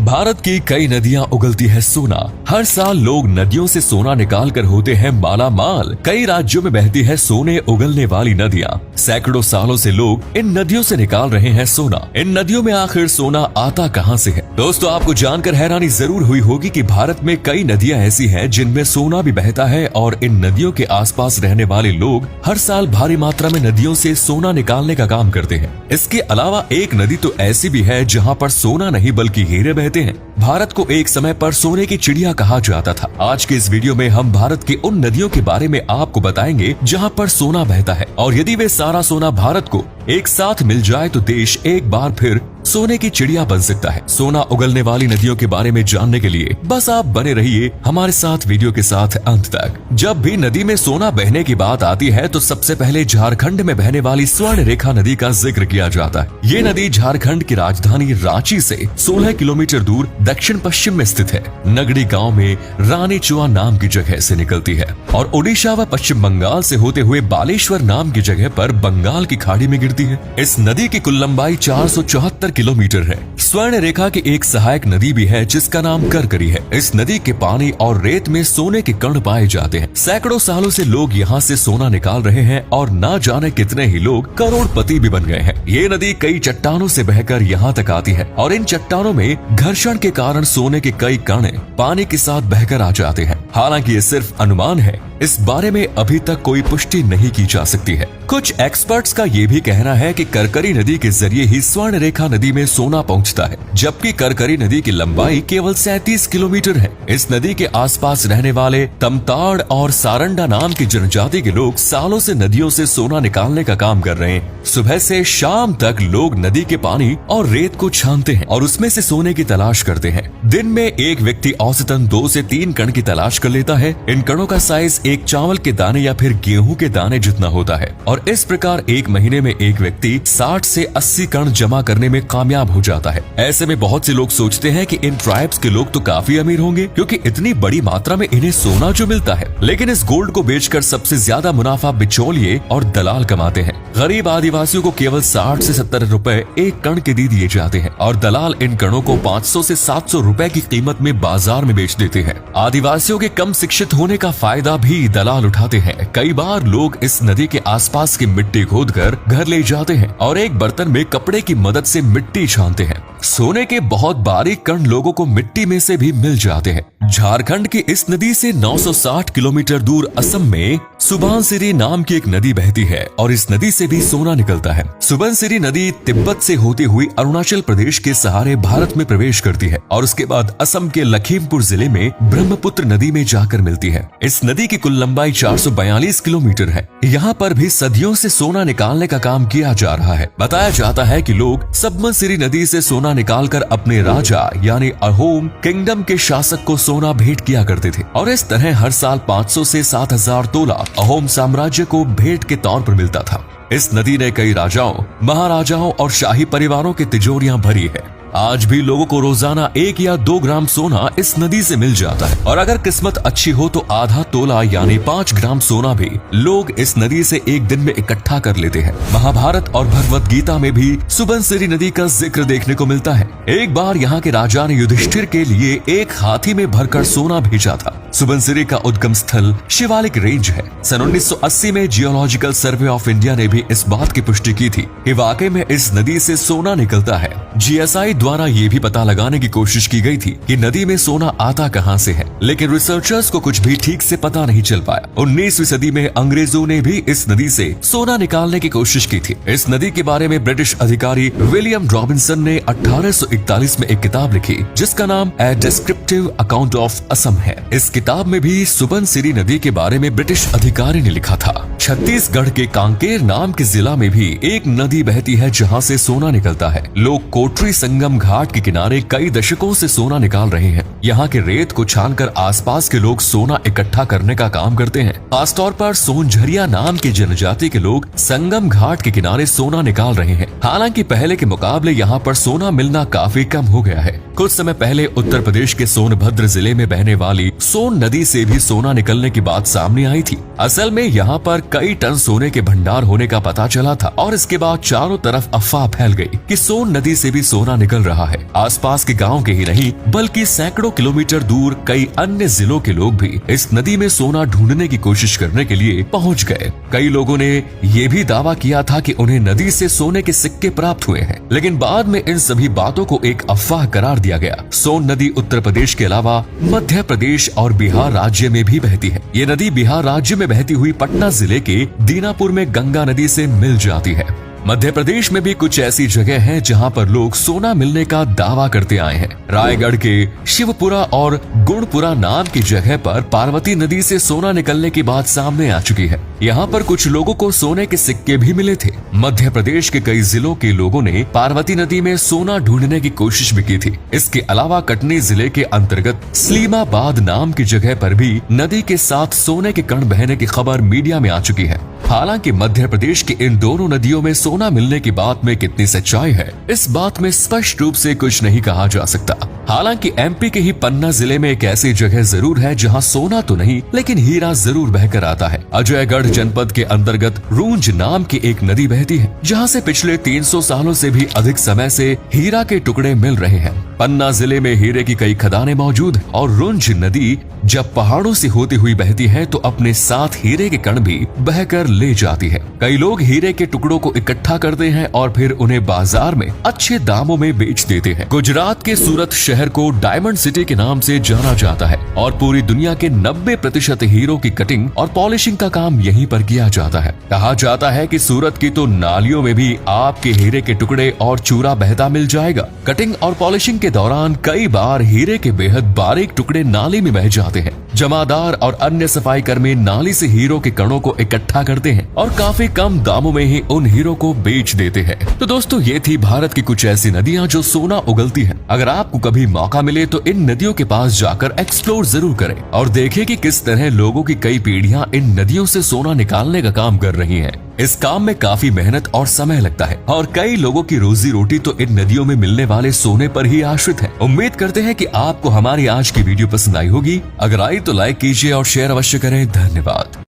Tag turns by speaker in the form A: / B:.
A: भारत की कई नदियां उगलती है सोना। हर साल लोग नदियों से सोना निकाल कर होते हैं माला माल। कई राज्यों में बहती है सोने उगलने वाली नदियां। सैकड़ों सालों से लोग इन नदियों से निकाल रहे हैं सोना। इन नदियों में आखिर सोना आता कहां से है? दोस्तों, आपको जानकर हैरानी जरूर हुई होगी कि भारत में कई नदियां ऐसी हैं जिनमें सोना भी बहता है और इन नदियों के आसपास रहने वाले लोग हर साल भारी मात्रा में नदियों से सोना निकालने का काम करते हैं। इसके अलावा एक नदी तो ऐसी भी है जहाँ पर सोना नहीं बल्कि हीरे बहते हैं। भारत को एक समय पर सोने की चिड़िया कहा जाता था। आज के इस वीडियो में हम भारत की उन नदियों के बारे में आपको बताएंगे जहाँ पर सोना बहता है, और यदि वे सारा सोना भारत को एक साथ मिल जाए तो देश एक बार फिर सोने की चिड़िया बन सकता है। सोना उगलने वाली नदियों के बारे में जानने के लिए बस आप बने रहिए हमारे साथ वीडियो के साथ अंत तक। जब भी नदी में सोना बहने की बात आती है तो सबसे पहले झारखंड में बहने वाली स्वर्ण रेखा नदी का जिक्र किया जाता है। ये नदी झारखंड की राजधानी रांची से 16 किलोमीटर दूर दक्षिण पश्चिम में स्थित है। नगड़ी गांव में रानी चुआ नाम की जगह से निकलती है और उड़ीसा व पश्चिम बंगाल से होते हुए बालेश्वर नाम की जगह पर बंगाल की खाड़ी में गिरती है। इस नदी की कुल लंबाई 474 किलोमीटर है। स्वर्ण रेखा की एक सहायक नदी भी है जिसका नाम करकरी है। इस नदी के पानी और रेत में सोने के कण पाए जाते हैं। सैकड़ों सालों से लोग यहाँ से सोना निकाल रहे हैं और ना जाने कितने ही लोग करोड़पति भी बन गए हैं। ये नदी कई चट्टानों से बहकर यहाँ तक आती है और इन चट्टानों में घर्षण के कारण सोने के कई कण पानी के साथ बहकर आ जाते हैं। हालांकि ये सिर्फ अनुमान है, इस बारे में अभी तक कोई पुष्टि नहीं की जा सकती है। कुछ एक्सपर्ट्स का ये भी कहना है कि करकरी नदी के जरिए ही स्वर्ण रेखा नदी में सोना पहुंचता है, जबकि करकरी नदी की लंबाई केवल 37 किलोमीटर है। इस नदी के आसपास रहने वाले तमताड़ और सारंडा नाम की जनजाति के लोग सालों से नदियों से सोना निकालने का काम कर रहे हैं। सुबह से शाम तक लोग नदी के पानी और रेत को छानते हैं और उसमें से सोने की तलाश करते हैं। दिन में एक व्यक्ति औसतन 2 से 3 कण की तलाश कर लेता है। इन कणों का साइज एक चावल के दाने या फिर गेहूं के दाने जितना होता है और इस प्रकार एक महीने में एक व्यक्ति 60 से 80 कण जमा करने में कामयाब हो जाता है। ऐसे में बहुत से लोग सोचते हैं कि इन ट्राइब्स के लोग तो काफी अमीर होंगे क्योंकि इतनी बड़ी मात्रा में इन्हें सोना जो मिलता है। लेकिन इस गोल्ड को बेचकर सबसे ज्यादा मुनाफा बिचौलिए और दलाल कमाते हैं। गरीब आदिवासियों को केवल 60 से 70 रुपए एक कण के दे दिए जाते हैं और दलाल इन कणों को 500 से 700 रुपए की कीमत में बाजार में बेच देते हैं। आदिवासियों के कम शिक्षित होने का फायदा भी दलाल उठाते हैं। कई बार लोग इस नदी के आसपास की मिट्टी खोदकर घर ले जाते हैं और एक बर्तन में कपड़े की मदद से मिट्टी छानते हैं। सोने के बहुत बारीक कण लोगों को मिट्टी में से भी मिल जाते हैं। झारखंड की इस नदी से 960 किलोमीटर दूर असम में सुबनसिरी नाम की एक नदी बहती है और इस नदी से भी सोना निकलता है। सुबनसिरी नदी तिब्बत से होती हुई अरुणाचल प्रदेश के सहारे भारत में प्रवेश करती है और उसके बाद असम के लखीमपुर जिले में ब्रह्मपुत्र नदी में जाकर मिलती है। इस नदी की कुल लंबाई 442 किलोमीटर है। यहाँ पर भी सदियों से सोना निकालने का काम किया जा रहा है। बताया जाता है कि लोग सुबनसिरी नदी से सोना निकालकर अपने राजा यानी अहोम किंगडम के शासक को सोना भेंट किया करते थे और इस तरह हर साल 500 से 7000 तोला अहोम साम्राज्य को भेंट के तौर पर मिलता था। इस नदी ने कई राजाओं, महाराजाओं और शाही परिवारों की तिजोरियां भरी है। आज भी लोगों को रोजाना 1 या 2 ग्राम सोना इस नदी से मिल जाता है और अगर किस्मत अच्छी हो तो आधा तोला यानी 5 ग्राम सोना भी लोग इस नदी से एक दिन में इकट्ठा कर लेते हैं। महाभारत और भगवत गीता में भी सुबनसिरी नदी का जिक्र देखने को मिलता है। एक बार यहाँ के राजा ने युधिष्ठिर के लिए एक हाथी में भरकर सोना भेजा था। सुबनसिरी का उद्गम स्थल शिवालिक रेंज है। सन 1980 में जियोलॉजिकल सर्वे ऑफ इंडिया ने भी इस बात की पुष्टि की थी कि वाकई में इस नदी से सोना निकलता है। जीएसआई द्वारा ये भी पता लगाने की कोशिश की गई थी कि नदी में सोना आता कहां से है, लेकिन रिसर्चर्स को कुछ भी ठीक से पता नहीं चल पाया। 19वीं सदी में अंग्रेजों ने भी इस नदी से सोना निकालने की कोशिश की थी। इस नदी के बारे में ब्रिटिश अधिकारी विलियम रॉबिन्सन ने 1841 में एक किताब लिखी जिसका नाम ए डिस्क्रिप्टिव अकाउंट ऑफ असम है। इस किताब में भी सुबनसिरी नदी के बारे में ब्रिटिश अधिकारी ने लिखा था। छत्तीसगढ़ के कांकेर नाम के जिला में भी एक नदी बहती है जहां से सोना निकलता है। लोग कोटरी संगम घाट के किनारे कई दशकों से सोना निकाल रहे हैं। यहाँ के रेत को छानकर आसपास के लोग सोना इकट्ठा करने का काम करते हैं। खासतौर पर सोनझरिया नाम की जनजाति के लोग संगम घाट के किनारे सोना निकाल रहे हैं। हालांकि पहले के मुकाबले यहाँ पर सोना मिलना काफी कम हो गया है। कुछ समय पहले उत्तर प्रदेश के सोनभद्र जिले में बहने वाली सोन नदी से भी सोना निकलने की बात सामने आई थी। असल में यहाँ पर कई टन सोने के भंडार होने का पता चला था और इसके बाद चारों तरफ अफवाह फैल गई कि सोन नदी से भी सोना निकल रहा है। आसपास के गांव के ही नहीं बल्कि सैकड़ों किलोमीटर दूर कई अन्य जिलों के लोग भी इस नदी में सोना ढूंढने की कोशिश करने के लिए पहुंच गए। कई लोगों ने ये भी दावा किया था कि उन्हें नदी से सोने के सिक्के प्राप्त हुए हैं, लेकिन बाद में इन सभी बातों को एक अफवाह करार दिया गया। सोन नदी उत्तर प्रदेश के अलावा मध्य प्रदेश और बिहार राज्य में भी बहती है। ये नदी बिहार राज्य में बहती हुई पटना जिले के दीनापुर में गंगा नदी से मिल जाती है। मध्य प्रदेश में भी कुछ ऐसी जगह हैं जहां पर लोग सोना मिलने का दावा करते आए हैं। रायगढ़ के शिवपुरा और गुणपुरा नाम की जगह पर पार्वती नदी से सोना निकलने की बात सामने आ चुकी है। यहाँ पर कुछ लोगों को सोने के सिक्के भी मिले थे। मध्य प्रदेश के कई जिलों के लोगों ने पार्वती नदी में सोना ढूंढने की कोशिश भी की थी। इसके अलावा कटनी जिले के अंतर्गत सलीमाबाद नाम की जगह पर भी नदी के साथ सोने के कण बहने की खबर मीडिया में आ चुकी है। हालांकि मध्य प्रदेश की इन दोनों नदियों में सोना मिलने की बात में कितनी सच्चाई है, इस बात में स्पष्ट रूप से कुछ नहीं कहा जा सकता। हालांकि एमपी के ही पन्ना जिले में एक ऐसी जगह जरूर है जहां सोना तो नहीं लेकिन हीरा जरूर बहकर आता है। अजयगढ़ जनपद के अंतर्गत रूंज नाम की एक नदी बहती है, जहां से पिछले 300 सालों से भी अधिक समय से हीरा के टुकड़े मिल रहे हैं। पन्ना जिले में हीरे की कई खदानें मौजूद हैं और रूंज नदी जब पहाड़ों से होती हुई बहती है तो अपने साथ हीरे के कण भी बहकर ले जाती है। कई लोग हीरे के टुकड़ों को इकट्ठा करते हैं और फिर उन्हें बाजार में अच्छे दामों में बेच देते हैं। गुजरात के सूरत शहर को डायमंड सिटी के नाम से जाना जाता है और पूरी दुनिया के 90% हीरों की कटिंग और पॉलिशिंग का काम यहीं पर किया जाता है। कहा जाता है कि सूरत की तो नालियों में भी आपके हीरे के टुकड़े और चूरा बहता मिल जाएगा। कटिंग और पॉलिशिंग के दौरान कई बार हीरे के बेहद बारीक टुकड़े नाली में बह जाते हैं। जमादार और अन्य सफाई कर्मी नाली से हीरो के कणों को इकट्ठा करते हैं और काफी कम दामों में ही उन हीरो को बेच देते हैं। तो दोस्तों, ये थी भारत की कुछ ऐसी नदियां जो सोना उगलती हैं। अगर आपको कभी मौका मिले तो इन नदियों के पास जाकर एक्सप्लोर जरूर करें और देखें कि किस तरह लोगों की कई पीढ़ियां इन नदियों से सोना निकालने का काम कर रही हैं। इस काम में काफी मेहनत और समय लगता है और कई लोगों की रोजी रोटी तो इन नदियों में मिलने वाले सोने पर ही आश्रित है। उम्मीद करते हैं कि आपको हमारी आज की वीडियो पसंद आई होगी। अगर आई तो लाइक कीजिए और शेयर अवश्य करें। धन्यवाद।